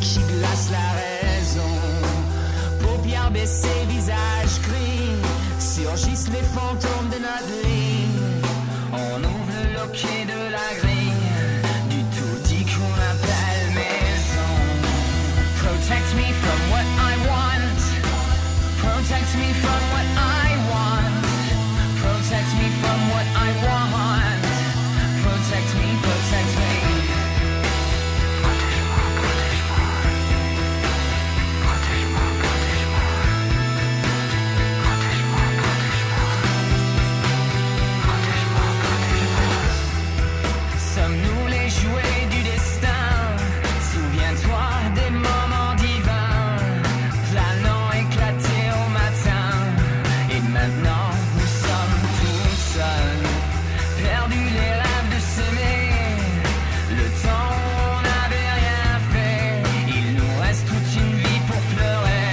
Qui glace la raison, paupières baissées, visage gris, surgissent les fantômes de notre ligne. On ouvre le loquet de la grille, du tout dit qu'on appelle maison. Protect me from what I want, protect me from what I want, protect me from what I want, protect me, protect me. Sommes-nous les jouets du destin? Souviens-toi des moments divins, planant éclatés au matin. Et maintenant nous sommes tous seuls, perdus les rêves de s'aimer. Le temps où on n'avait rien fait, il nous reste toute une vie pour pleurer.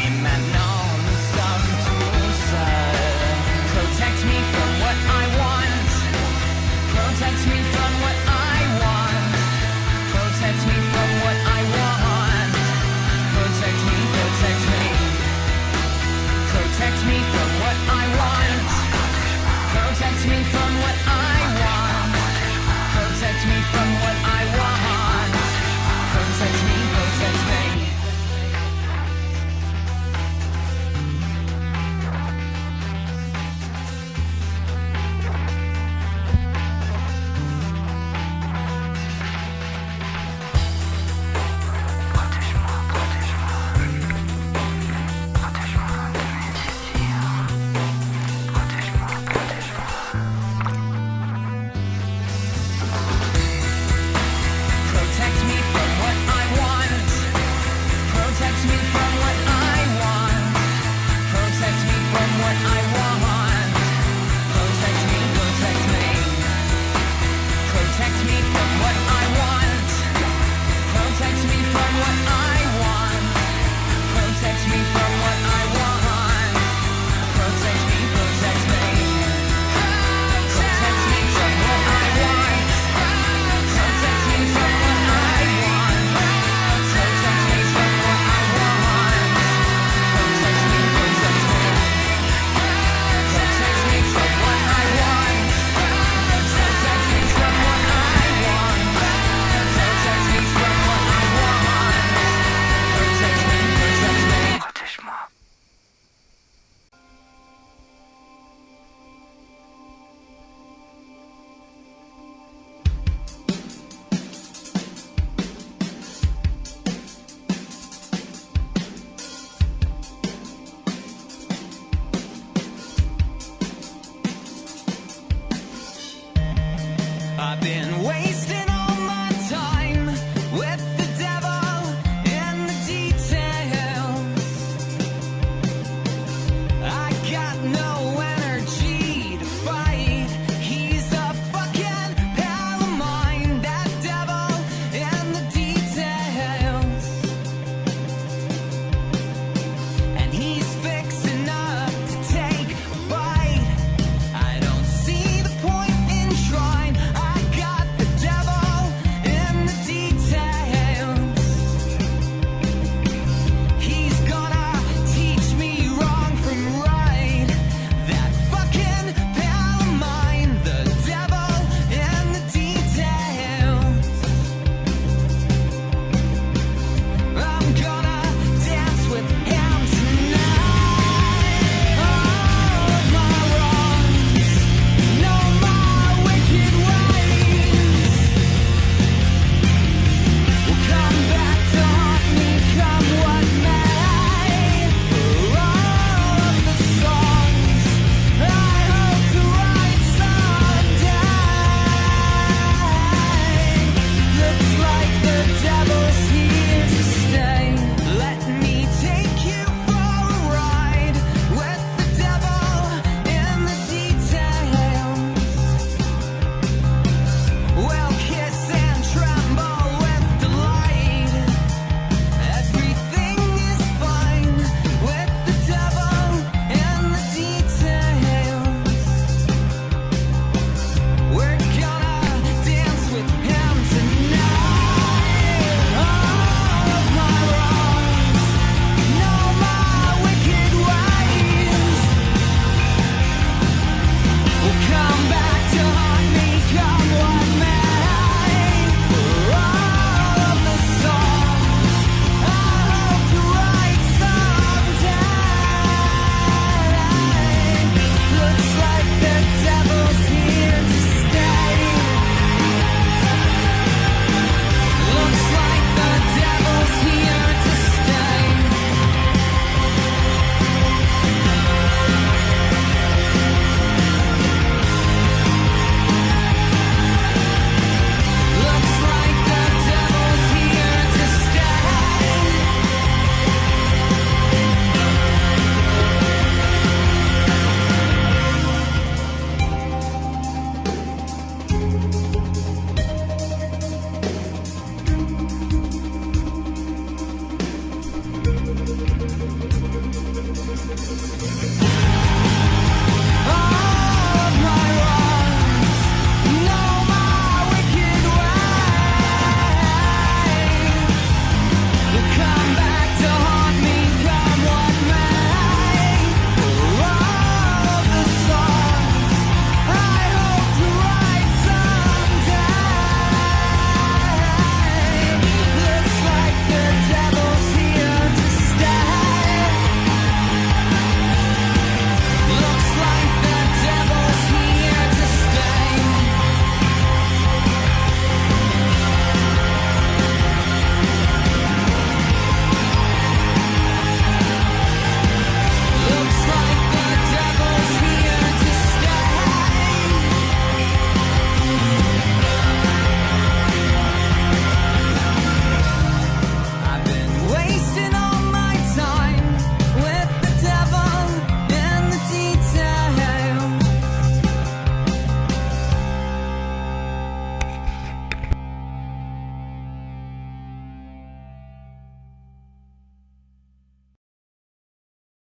Et maintenant nous sommes tous seuls. Protect me from what I want, protect me from what I want, protect me from what I want, protect me, protect me, protect me from what I want, protect me